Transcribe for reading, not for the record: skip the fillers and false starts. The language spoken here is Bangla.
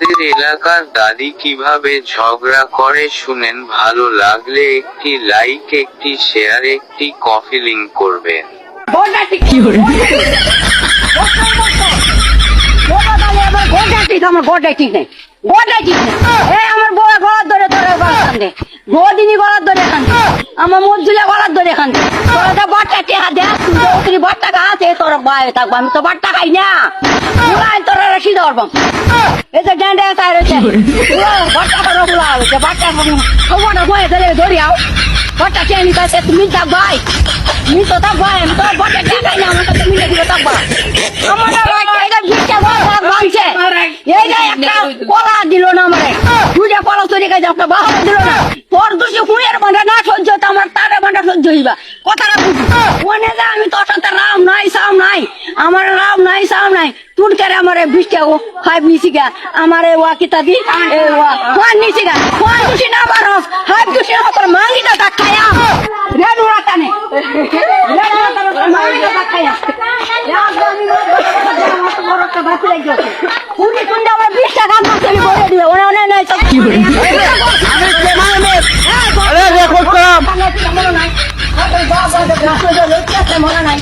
আমাদের এলাকার দাদি কিভাবে ঝগড়া করে শুনেন। ভালো লাগলে একটি লাইক, একটি শেয়ার, একটি কফি লিংক করবেন। আমার গোটাই ঠিক নেই, গোটাই ঠিক নেই। এই আমার বউ গলার ধরে ধরে গলার দে, গদিনী গলার ধরে এখান দে, আমার মজুলা গলার ধরে এখান দে। তোরা তো বাট্টা টেহা দে, তুই বাট্টা আছে তোর বাইরে থাকবো, আমি তো বাট্টা খাই না। তোরা রাশি ধরবাম এই যে ড্যান্ডে তাই রয়েছে বাট্টা করে গুলা হয়েছে, বাট্টা খবরটা বয়ে ধরে ধরিয়াও বাট্টা চেয়ে নিতে আছে। তুমি থাকবাই, তুমি তো থাকবাই, আমি তো বাট্টা টেকাই না, আমার কাছে মিলে দিলে থাকবা। আমার কলা দিল না আমারে, দুইটা কলা তৈরি কাজ আপনার বাহন দিল না। তোর দোষে হুঁয়ের বান্ধা না সহ্য হতো, আমার তারে বান্ধা সহ্য হইবা। কথাটা বুঝি মনে যা আমি তোর সাথে রাম নাই সাম নাই, আমার রাম নাই সাম নাই। তুন করে আমার বিশটা ও হাইব নিছি গা, আমার ওয়া কিতাবি ওয়ান নিছি গা, ওয়ান দোষী না বারস হাইব দোষী না তোর মাঙ্গিটা তা খায়া রেড উড়াটা নে, রেড উড়াটা মাঙ্গিটা তা খায়া পুরি সন্ধ্যা আমার 20 টাকা মাছ আমি বলে দিবে, ওরা অনেক নাই সব কি করে আরে রেকর্ড করাম মনে নাই